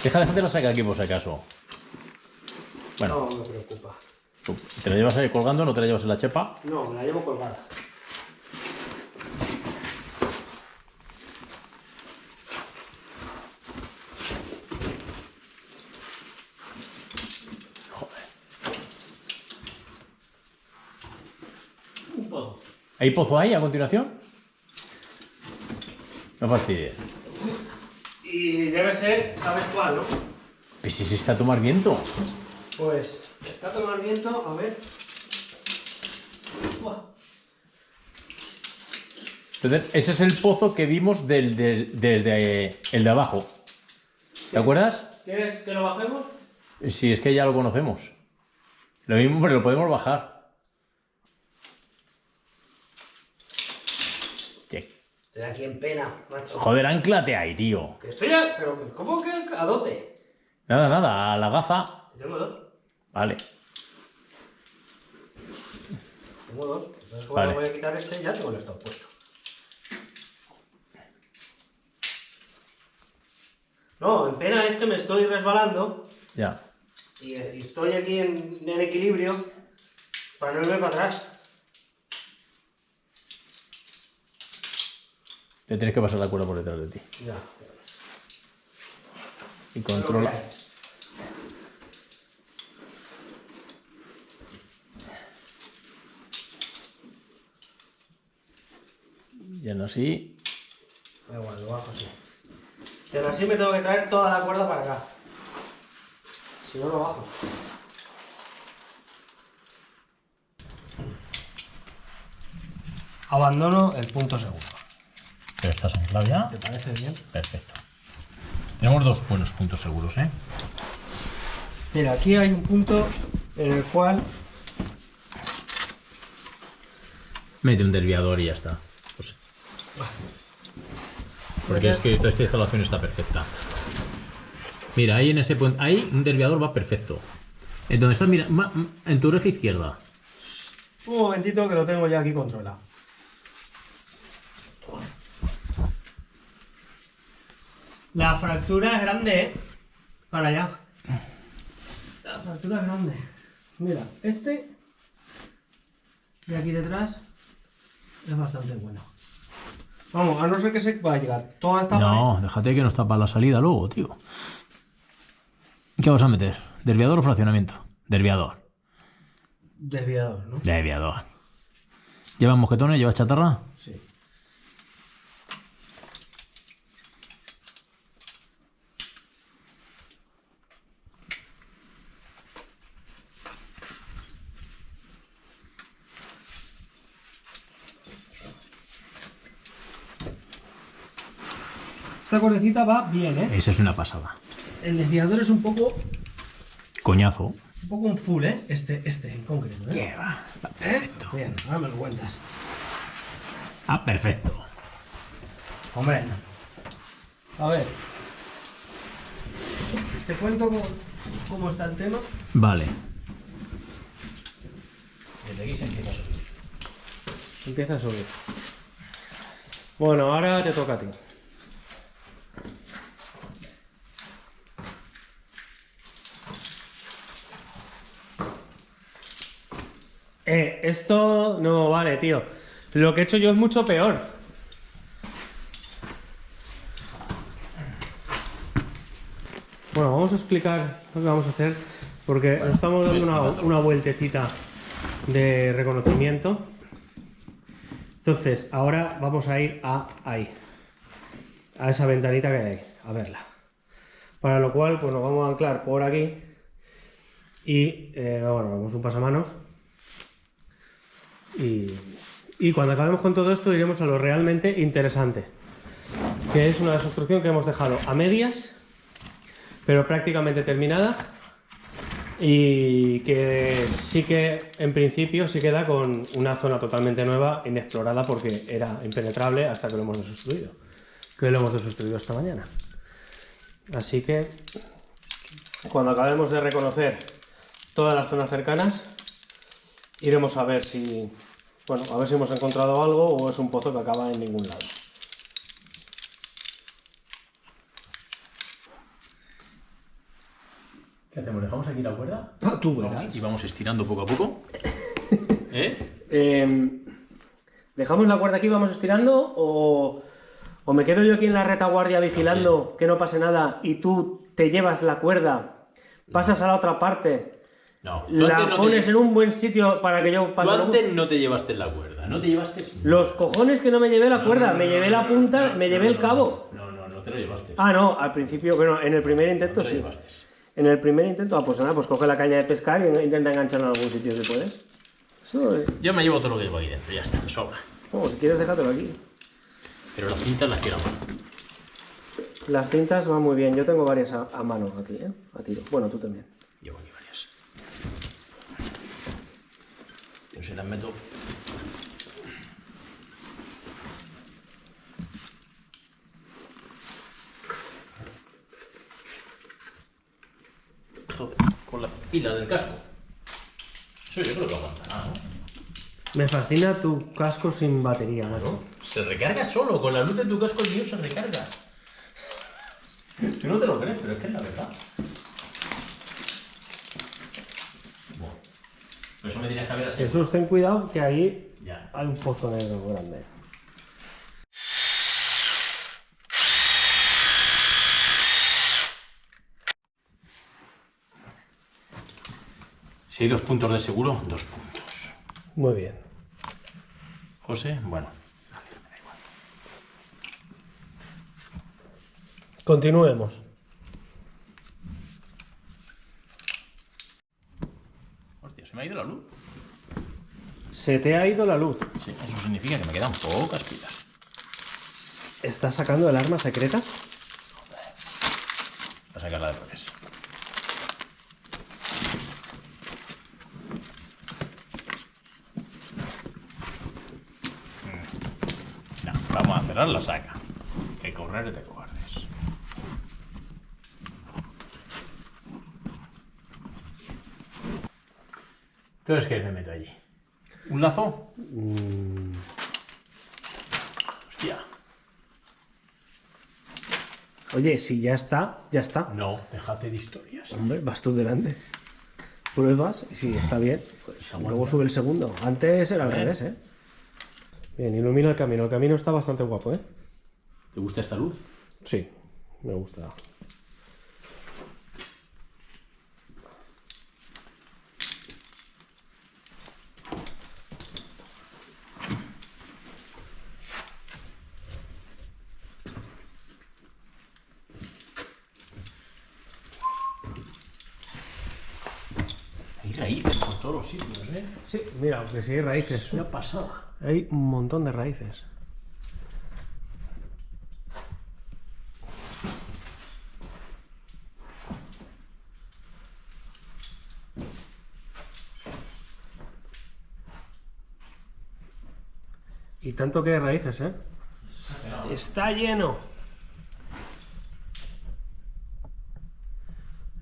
Deja de hacer la saca aquí por si acaso. Bueno. No me preocupa. ¿Te la llevas ahí colgando o no te la llevas en la chepa? No, me la llevo colgada. Joder. Un pozo. ¿Hay pozo ahí a continuación? No fastidies. Y debe ser, ¿sabes cuál, no? Pues si se está a tomar viento. Pues está tomando viento, a ver. Buah. Entonces, ese es el pozo que vimos desde el de abajo. ¿Te acuerdas? ¿Quieres que lo bajemos? Si es que ya lo conocemos. Lo mismo, pero lo podemos bajar. Estoy aquí en pena, macho. Joder, anclate ahí, tío. Que estoy a... Pero, ¿cómo que a dónde? Nada, nada, a la gaza. Tengo dos. Vale. Tengo dos. Entonces, Vale. voy a quitar este y ya tengo el stop puesto. No, en pena es que me estoy resbalando Ya. y estoy aquí en equilibrio para no irme para atrás. Te tienes que pasar la cuerda por detrás de ti. Ya. Y controla. Y aún así. Da igual, lo bajo así. Y aún así me tengo que traer toda la cuerda para acá. Si no, lo bajo. Abandono el punto seguro. Pero estás anclado ya. ¿Te parece bien? Perfecto. Tenemos dos buenos puntos seguros, ¿eh? Mira, aquí hay un punto en el cual... Mete un desviador y ya está. Pues, porque es que toda esta instalación está perfecta. Mira, ahí en ese punto, ahí un desviador va perfecto. En donde estás, mira, en tu oreja izquierda. Un momentito que lo tengo ya aquí controlado. La fractura es grande, ¿eh? Para allá. La fractura es grande. Mira, este de aquí detrás es bastante bueno. Vamos, a no ser que se va a llegar toda esta No, déjate que nos tapa la salida luego, tío. ¿Qué vas a meter? ¿Desviador o fraccionamiento? Desviador. desviador, ¿no? Desviador. ¿Llevas mosquetones? ¿Llevas chatarra? Sí. Esta cuerdecita va bien, ¿eh? Esa es una pasada. El desviador es un poco Coñazo. un full, ¿eh? Este en concreto, ¿eh? ¿Qué va? Va perfecto. Bien, ahora me lo cuentas. Ah, perfecto. Hombre. A ver. Te cuento cómo está el tema. Vale. Desde aquí se empieza a subir. Empieza a subir. Bueno, ahora te toca a ti. Esto no vale, tío. Lo que he hecho yo es mucho peor. Bueno, vamos a explicar lo que vamos a hacer porque nos estamos dando una vueltecita de reconocimiento. Entonces, ahora vamos a ir ahí, a esa ventanita que hay ahí, a verla. Para lo cual, pues nos vamos a anclar por aquí y, bueno, vamos un pasamanos. Y cuando acabemos con todo esto iremos a lo realmente interesante, que es una construcción que hemos dejado a medias, pero prácticamente terminada y que sí que en principio sí queda con una zona totalmente nueva, inexplorada porque era impenetrable hasta que lo hemos desobstruido, que lo hemos desobstruido esta mañana. Así que cuando acabemos de reconocer todas las zonas cercanas iremos a ver si... Bueno, a ver si hemos encontrado algo o es un pozo que acaba en ningún lado. ¿Qué hacemos? ¿Dejamos aquí la cuerda? Tú verás. Y vamos estirando poco a poco. ¿Dejamos la cuerda aquí, vamos estirando? ¿O me quedo yo aquí en la retaguardia vigilando que no pase nada y tú te llevas la cuerda, pasas a la otra parte, No. la pones en un buen sitio para que yo pase? Tú antes no te llevaste la cuerda, no te llevaste... Los cojones que no me llevé la cuerda, me llevé la punta, me llevé el cabo. No te lo llevaste. Ah, no, al principio, bueno, en el primer intento sí. En el primer intento, pues nada, pues coge la caña de pescar y intenta engancharla en algún sitio si puedes. Eso es... Yo me llevo todo lo que llevo aquí dentro, ya está, sobra. si quieres déjatelo aquí. Pero las cintas las quiero a mano. Las cintas van muy bien, yo tengo varias a mano aquí, a tiro. Bueno, tú también. Llevo aquí varias. Yo se las meto... Joder, con la pila del casco. Eso yo creo que aguantará, ¿no? Me fascina tu casco sin batería, macho. Se recarga solo, con la luz de tu casco el mío se recarga. Tú no te lo crees, pero es que es la verdad. Bueno, por eso me tienes que ver así. Jesús, ten cuidado que ahí Ya. hay un pozo negro grande. Si hay 2 puntos de seguro, 2 puntos. Muy bien. José, bueno. Me da igual. Continuemos. Hostia, se me ha ido la luz. Se te ha ido la luz. Sí, eso significa que me quedan pocas pilas. ¿Estás sacando el arma secreta? Voy a sacarla de revés. No, vamos a cerrar la saca. Que correr es de cobardes. Entonces, ¿qué me meto allí? ¿Un lazo? Hostia. Oye, si ya está, ya está. No, déjate de historias. Hombre, vas tú delante. Pruebas y si está bien, pues aguanta. luego sube el segundo. Antes era al Bien. revés, ¿eh? Bien, ilumina el camino. El camino está bastante guapo, ¿eh? ¿Te gusta esta luz? Sí, me gusta. Hay raíces por todos los sitios, ¿eh? Sí, mira, aunque sí hay raíces. Una pasada. Hay un montón de raíces. Y tanto que hay raíces, ¿eh? Está lleno.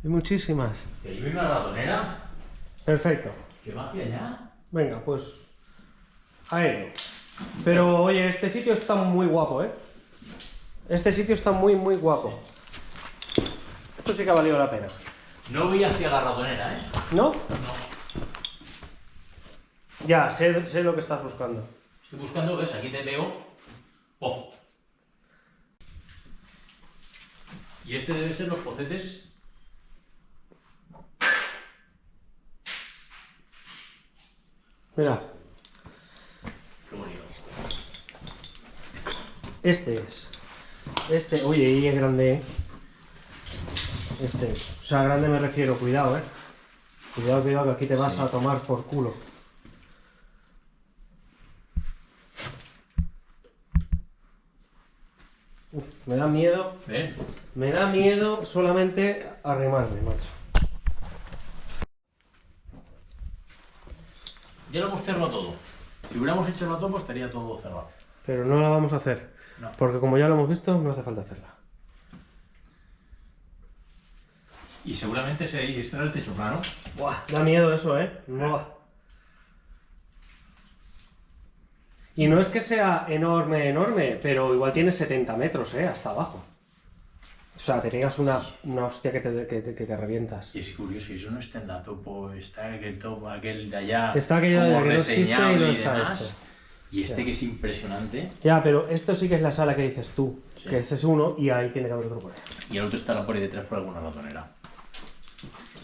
Hay muchísimas. ¿Que lleve una ratonera? Perfecto. ¿Que va hacia allá? Venga, pues a ello. Pero oye, este sitio está muy guapo, ¿eh? Este sitio está muy, muy guapo. Esto sí que ha valido la pena. No voy hacia la ratonera, ¿eh? ¿No? No. Ya, sé lo que estás buscando. Estoy buscando, ¿ves? Aquí te veo pozo. Y este debe ser los pocetes. Mira, Qué bonito. este es. Este, oye, y es grande, ¿eh? Este. O sea, grande me refiero, cuidado, ¿eh? Cuidado, cuidado, que aquí te vas a tomar por culo. Uf, me da miedo. ¿Ves? Me da miedo solamente arrimarme, macho. Ya lo hemos cerrado todo. Si hubiéramos hecho el topo estaría todo cerrado. Pero no la vamos a hacer. No. Porque como ya lo hemos visto, no hace falta hacerla. Y seguramente este era el techo plano. Buah, da miedo eso, ¿eh? Buah. Y no es que sea enorme, enorme, pero igual tiene 70 metros, ¿eh? Hasta abajo. sea, te pegas una hostia que te revientas. Y es curioso, eso no está en la topo, está aquel topo, aquel de allá. Está aquello de como que no existe y reseñable no y está demás. esto. Y este Ya. que es impresionante. Ya, pero esto sí que es la sala que dices tú, Sí. que este es uno y ahí tiene que haber otro por ahí. Y el otro estará por ahí detrás por alguna ratonera.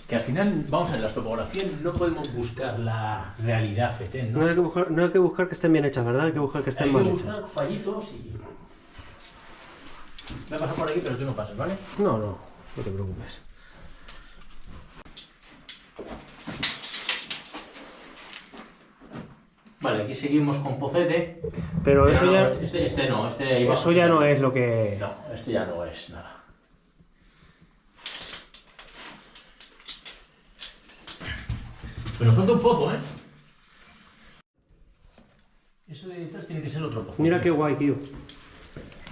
Que al final, vamos a ver, las topografías no podemos buscar la realidad fetén, ¿no? No hay que buscar que estén bien hechas, ¿verdad? Hay que buscar que estén Hay mal que hechas. buscar fallitos y... Voy a pasar por aquí, pero tú no pases, ¿vale? No te preocupes. Vale, aquí seguimos con Pocete. Pero eso no, ya, Este no, este ahí vamos. eso ya no es lo que... No, este ya no es nada. Pero falta un pozo, ¿eh? Eso de detrás tiene que ser otro pozo. Mira qué guay, tío.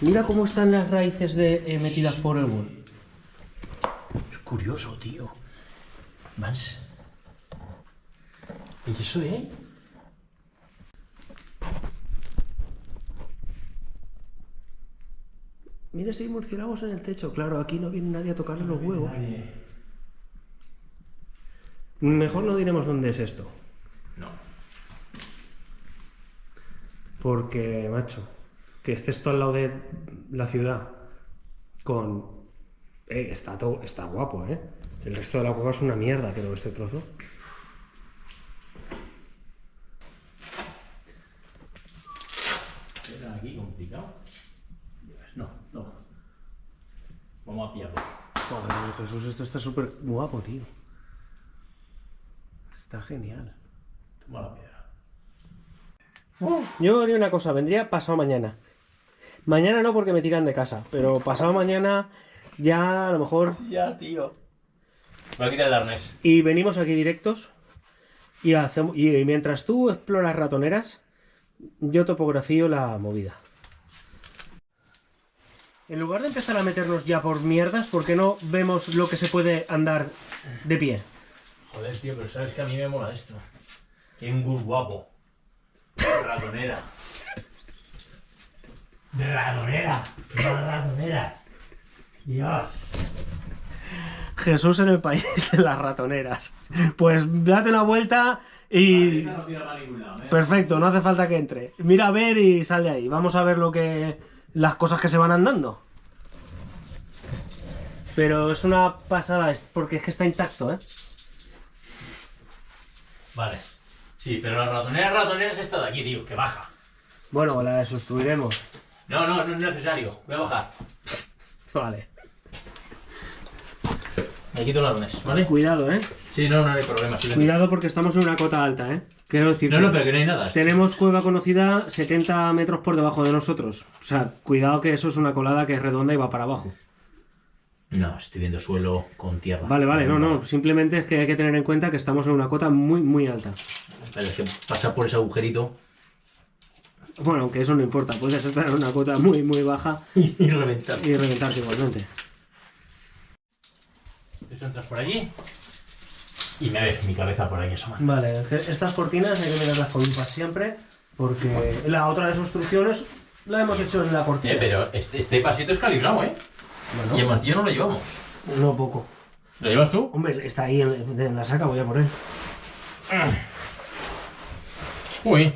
Mira cómo están las raíces metidas por el bol. Es curioso, tío. Más. ¿Y eso de ahí? Mira si hay murciélagos en el techo. Claro, aquí no viene nadie a tocarle los huevos. Mejor no diremos dónde es esto. No. Porque, macho, que estés todo al lado de la ciudad con... está guapo, ¿eh? El resto de la cueva es una mierda, pero este trozo... ¿Era aquí complicado? No. Vamos a pillarlo. Joder, Jesús, esto está súper guapo, tío. Está genial. Toma la piedra. Yo haría una cosa, vendría pasado mañana. Mañana no porque me tiran de casa, pero pasado mañana ya a lo mejor... Ya, tío. Voy a quitar el arnés. Y venimos aquí directos y mientras tú exploras ratoneras, yo topografío la movida. En lugar de empezar a meternos ya por mierdas, ¿por qué no vemos lo que se puede andar de pie? Joder, tío, pero sabes que a mí me mola esto. Qué gus guapo. Ratonera. Ratonera. Dios. Jesús en el país de las ratoneras. Pues date una vuelta y... No tira para ningún lado, ¿eh? Perfecto, no hace falta que entre. Mira a ver y sal de ahí. Vamos a ver las cosas que se van andando. Pero es una pasada, porque es que está intacto, ¿eh? Vale. Sí, pero la ratonera es esta de aquí, tío, que baja. Bueno, la sustituiremos. No es necesario. Voy a bajar. Vale. Me quito el arnés, ¿vale? Cuidado, ¿eh? Sí, no hay problema. Sí, Cuidado porque estamos en una cota alta, ¿eh? Quiero decir, No, pero que no hay nada. tenemos cueva conocida 70 metros por debajo de nosotros. O sea, cuidado que eso es una colada que es redonda y va para abajo. No, estoy viendo suelo con tierra. Vale, no. Simplemente es que hay que tener en cuenta que estamos en una cota muy, muy alta. Pero es que pasa por ese agujerito Bueno, aunque eso no importa. Puedes estar en una cota muy, muy baja y reventar. y reventarte igualmente. Eso entras por allí y me ves mi cabeza por ahí asomando. Vale, estas cortinas hay que mirarlas con lupa siempre, porque la otra de construcciones la hemos hecho en la cortina. Pero este pasito es calibrado, ¿eh? Bueno, Y el martillo no lo llevamos. no poco. ¿Lo llevas tú? Hombre, está ahí en la saca, voy a por él. Uy.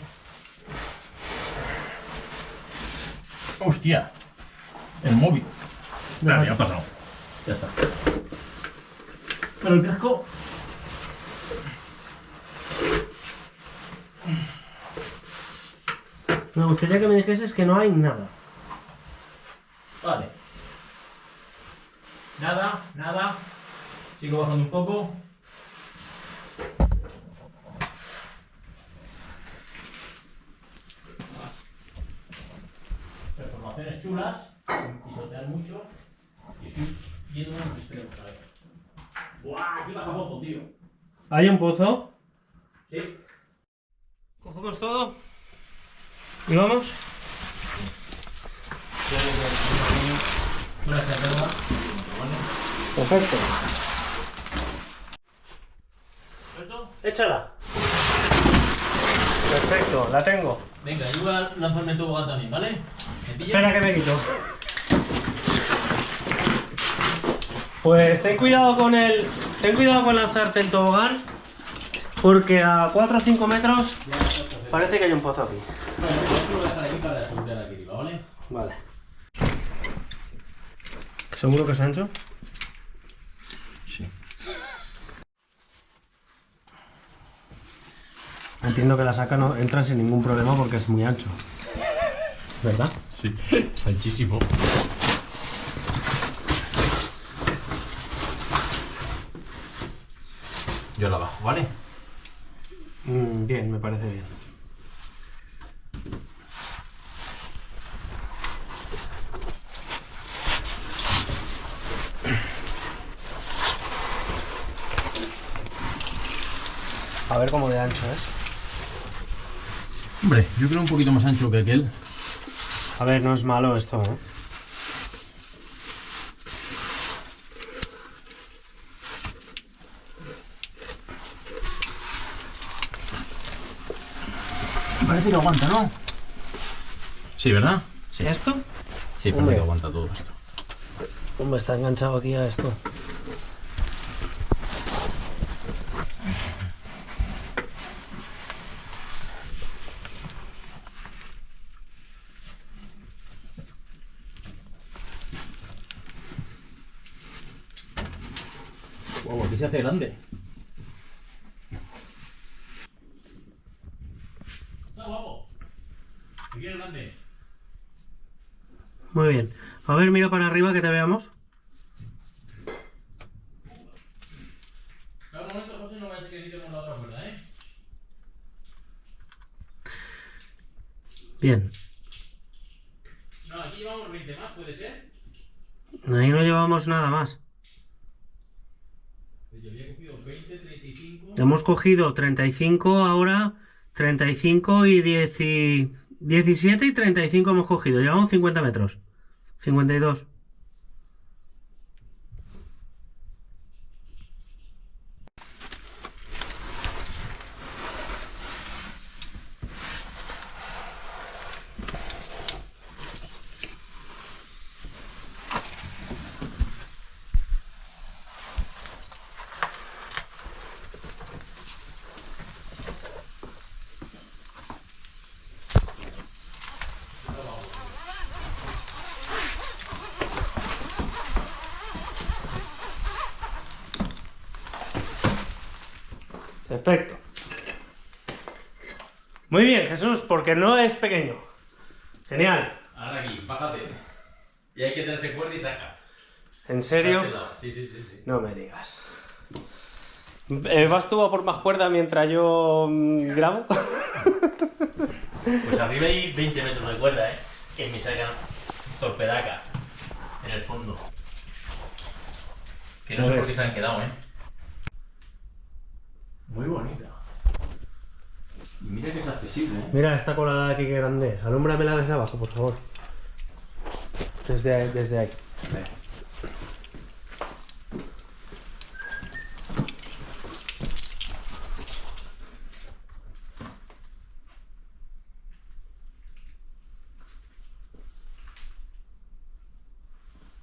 Hostia. El móvil. Vale, ya ha pasado. Ya está. Pero el casco... Me gustaría que me dijeses que no hay nada. Vale. Nada. Sigo bajando un poco. Performaciones chulas, pisotear mucho y estoy viendo unos extremos, a ver. ¡Buah! Aquí baja pozo, tío. ¿Hay un pozo? Sí. Cogemos todo. ¿Y vamos? Perfecto. ¿Suelto? Échala. Perfecto, la tengo. Venga, yo voy a lanzarme en tobogán también, ¿vale? ¿Me pillas? Espera que me quito. Pues ten cuidado con lanzarte en tobogán, porque a 4 o 5 metros parece que hay un pozo aquí. Bueno, voy a dejar aquí para asegurar aquí arriba, ¿vale? Vale. ¿Seguro que es ancho? Sí. Entiendo que la saca no entra sin ningún problema porque es muy ancho. ¿Verdad? Sí, es anchísimo. Yo la bajo, ¿vale? Bien, me parece bien. A ver cómo de ancho es. Hombre, yo creo un poquito más ancho que aquel. A ver, no es malo esto, ¿eh? Parece que aguanta, ¿no? Sí, ¿verdad? ¿Sí esto? Sí, parece Hombre. que aguanta todo esto. Hombre, está enganchado aquí a esto. Wow, aquí se hace grande. Está guapo. Aquí es grande. Muy bien. A ver, mira para arriba que te veamos. Cada momento, José, no va a ser que necesitemos la otra puerta, ¿eh? Bien. No, aquí llevamos 20 más, ¿puede ser? Ahí no llevamos nada más. Pues yo había cogido 20, 35... Hemos cogido 35 ahora, 35 y 10 y 17 y 35 hemos cogido. Llevamos 50 metros. 52. Perfecto. Muy bien, Jesús, porque no es pequeño. Genial. Ahora aquí, bájate. Y hay que tenerse cuerda y saca. ¿En serio? A este lado. Sí, sí, sí, sí. No me digas. ¿Vas tú a por más cuerda mientras yo grabo? Pues arriba hay 20 metros de cuerda, ¿eh? Que me sacan torpedaca en el fondo. Que no sé por qué se han quedado, ¿eh? Muy bonita. Y mira que es accesible, ¿eh? Mira esta colada de aquí que grande es. Alúmbramela desde abajo, por favor. Desde ahí, desde ahí.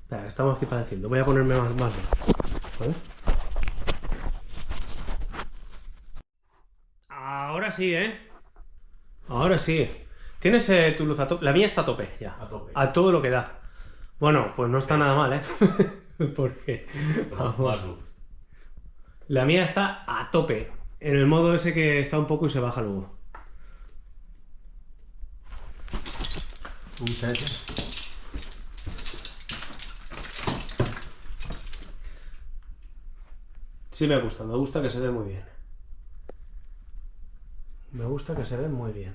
Espera, estamos aquí padeciendo. Voy a ponerme más lejos. ¿Vale? Ahora sí, ¿eh? Ahora sí. Tienes tu luz a tope. La mía está a tope ya. A tope. A todo lo que da. Bueno, pues no está nada mal, ¿eh? Porque, Más vamos, luz. la mía está a tope. En el modo ese que está un poco y se baja luego. Sí me gusta que se ve muy bien. Me gusta que se ve muy bien.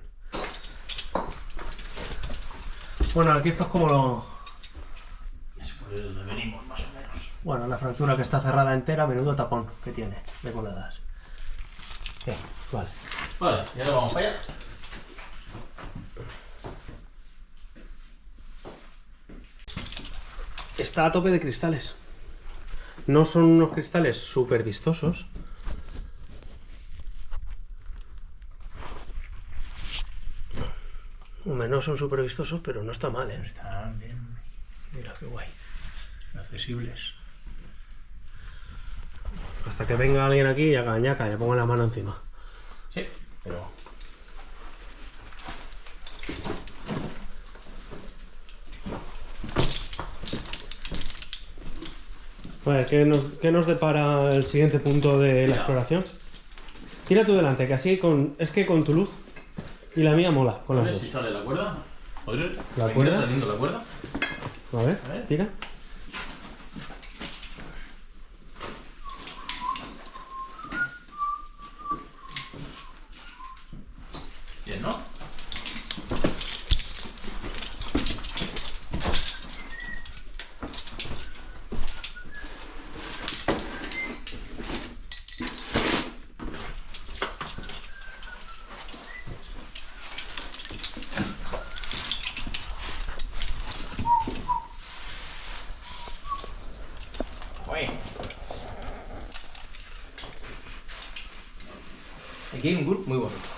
Bueno, aquí esto es como lo... Es por donde venimos, más o menos. Bueno, la fractura que está cerrada entera, menudo tapón que tiene de coladas. Bien, vale. Vale, y ahora vamos para allá. Está a tope de cristales. No son unos cristales súper vistosos. Hombre, no son súper vistosos, pero no está mal, ¿eh? Están bien. Mira qué guay. Accesibles. Hasta que venga alguien aquí y haga ñaca y le ponga la mano encima. Sí, pero... Vale, ¿qué nos depara el siguiente punto de la Mira. exploración? Tira tú delante, que así es que con tu luz y la mía mola, con A las ver dos. si sale la cuerda. Joder, ¿La ¿me cuerda? está saliendo la cuerda? A ver, A ver. tira. Bien, ¿no? Uy. Aquí hay un grupo muy bonito.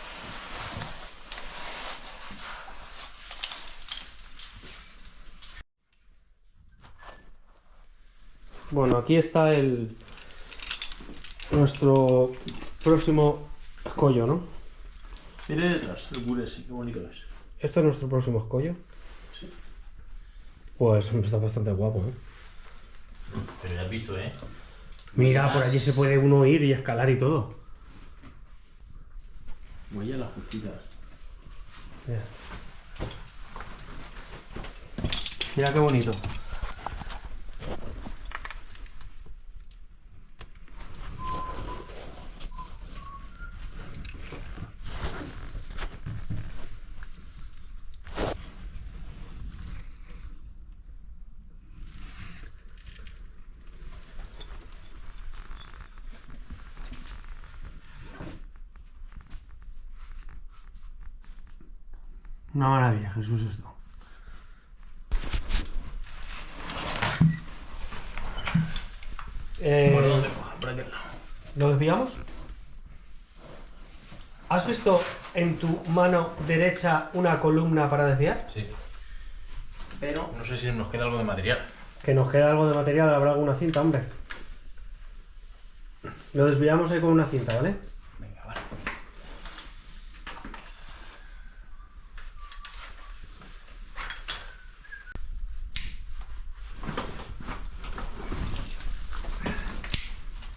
Bueno, aquí está nuestro próximo escollo, ¿no? Mire detrás, el gure sí, qué bonito es. ¿Esto es nuestro próximo escollo? Sí. Pues está bastante guapo, ¿eh? Pero ya has visto, ¿eh? Mira, por allí se puede uno ir y escalar y todo. Voy a las justitas. Mira. Mira qué bonito. Una maravilla, Jesús, esto. ¿Por dónde? Por aquel lado. ¿Lo desviamos? ¿Has visto en tu mano derecha una columna para desviar? Sí. Pero no sé si nos queda algo de material. Que nos queda algo de material, habrá alguna cinta, hombre. Lo desviamos ahí con una cinta, ¿vale? Venga, vale.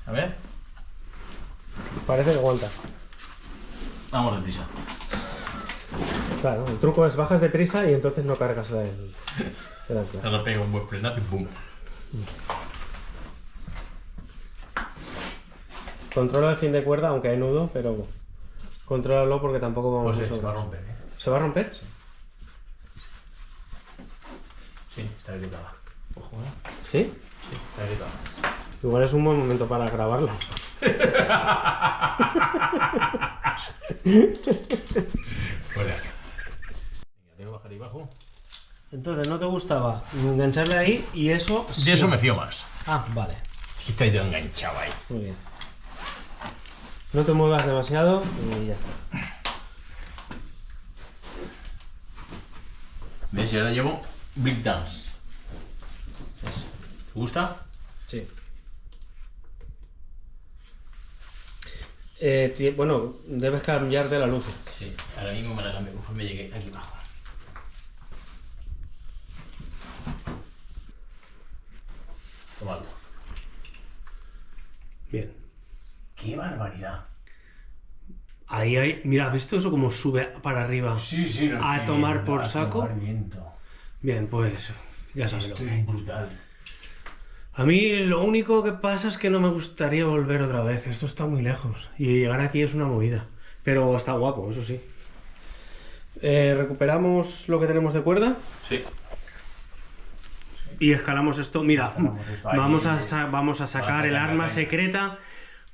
A ver. Parece que aguanta. Vamos deprisa. Claro, el truco es bajas deprisa y entonces no cargas el ancla. Ahora pega un buen frenazo y ¡pum! Controla el fin de cuerda, aunque hay nudo, pero contrólalo porque tampoco vamos Pues a se va a sobrar. romper, ¿eh? ¿Se va a romper? Sí, está gritada. Ojo, ¿eh? ¿Sí? Sí, está gritada. Igual es un buen momento para grabarlo. Fuera. Venga, tengo que bajar ahí abajo. Entonces, ¿no te gustaba engancharle ahí y eso? De eso me fío más. Ah, vale. Si está yo enganchado ahí. Muy bien. No te muevas demasiado y ya está. ¿Ves? Y ahora llevo Brick Dance. ¿Te gusta? Sí. Bueno, debes cambiar de la luz. Sí, ahora mismo me la cambio conforme llegué aquí abajo. Toma luz. Bien. ¡Qué barbaridad! Ahí hay. Mira, ¿has visto eso como sube para arriba? Sí, sí, no, A tomar por saco. viento. Bien, pues ya sabes lo Esto que hay. es brutal. A mí lo único que pasa es que no me gustaría volver otra vez. Esto está muy lejos. Y llegar aquí es una movida. Pero está guapo, eso sí. Recuperamos lo que tenemos de cuerda. Sí. Y escalamos esto. Mira, Escalamos esto ahí. vamos a sacar el sacar arma la secreta.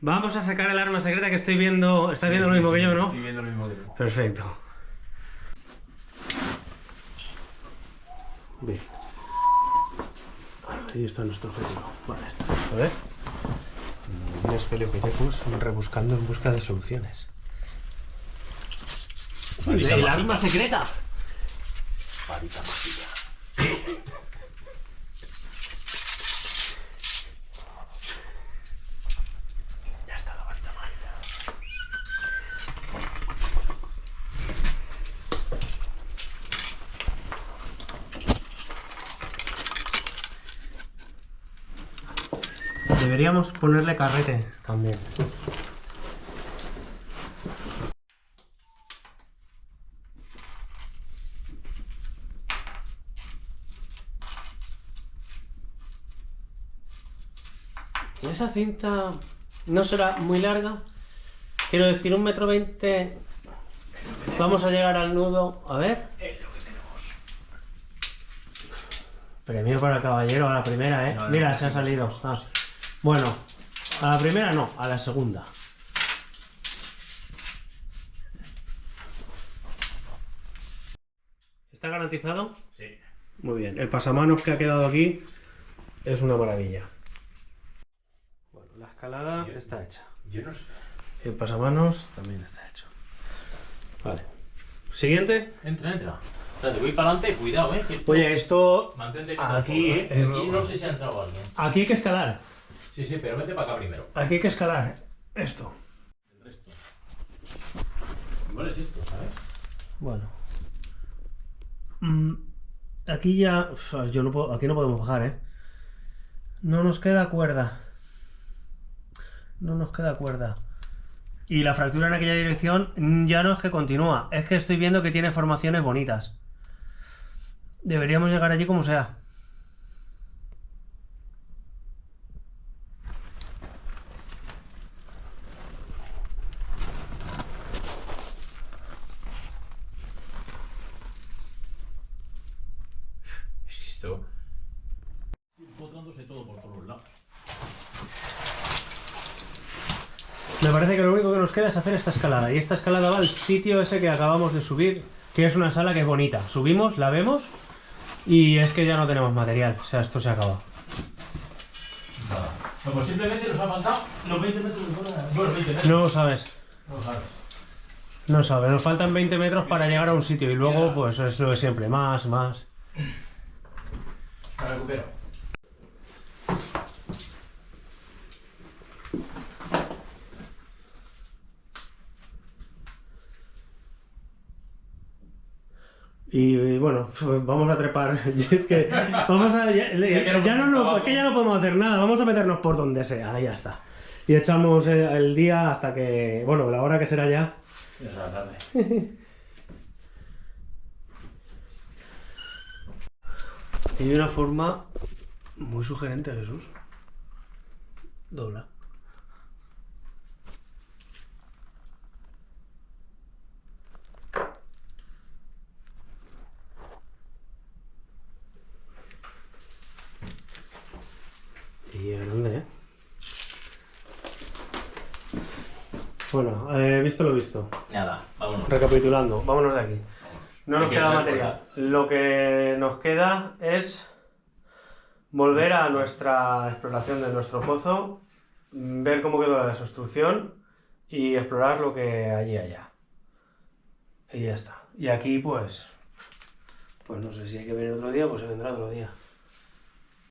Vamos a sacar el arma secreta que estoy viendo. ¿Estás viendo lo mismo que yo, no? Estoy viendo lo mismo que tú. Perfecto. Bien. Ahí está nuestro objetivo. Vale. A ver. Un Speleopithecus rebuscando en busca de soluciones. Varita ¡El mágica. arma secreta! Varita mágica. Deberíamos ponerle carrete también. Esa cinta no será muy larga. Quiero decir, 1,20 m. Vamos a llegar al nudo. A ver. Es lo que tenemos. Premio para el caballero a la primera, ¿eh? No, Mira, no, se ha no, salido. no, Ah. Bueno, a la primera no, a la segunda. ¿Está garantizado? Sí. Muy bien. El pasamanos que ha quedado aquí es una maravilla. Bueno, la escalada está hecha. Yo no sé. El pasamanos también está hecho. Vale. Siguiente. Entra. Espérate, voy para adelante, cuidado, que Oye, esto... mantente Aquí, aquí no sé si ha entrado alguien. Aquí hay que escalar. Sí, pero vete para acá primero. Aquí hay que escalar. Esto. El resto. Igual es esto, ¿sabes? Bueno. Aquí ya... Yo no puedo... Aquí no podemos bajar, ¿eh? No nos queda cuerda. No nos queda cuerda. Y la fractura en aquella dirección ya no es que continúa. Es que estoy viendo que tiene formaciones bonitas. Deberíamos llegar allí como sea. Esto. Botándose todo por todos lados. Me parece que lo único que nos queda es hacer esta escalada. Y esta escalada va al sitio ese que acabamos de subir, que es una sala que es bonita. Subimos, la vemos y es que ya no tenemos material. O sea, esto se acaba. No, pues simplemente nos ha faltado los 20 metros de zona. Bueno, 20 metros. No lo sabes. No lo sabes. No sabes. Nos faltan 20 metros para llegar a un sitio y luego pues es lo de siempre. Más. La recupero. Y bueno, pues vamos a trepar. Es que vamos a, ya no, es que ya no podemos hacer nada. Vamos a meternos por donde sea. Ahí ya está. Y echamos el día hasta que... Bueno, la hora que será ya. Ya es la tarde. Tiene una forma muy sugerente, Jesús. Dobla. Y es grande, ¿eh? Bueno, visto lo visto. Nada, vámonos. Recapitulando, vámonos de aquí. No nos Hay que queda ver, material. Lo que nos queda es volver a nuestra exploración de nuestro pozo, ver cómo quedó la desobstrucción y explorar lo que allí haya. Y ya está. Y aquí pues no sé si hay que venir otro día, pues se vendrá otro día.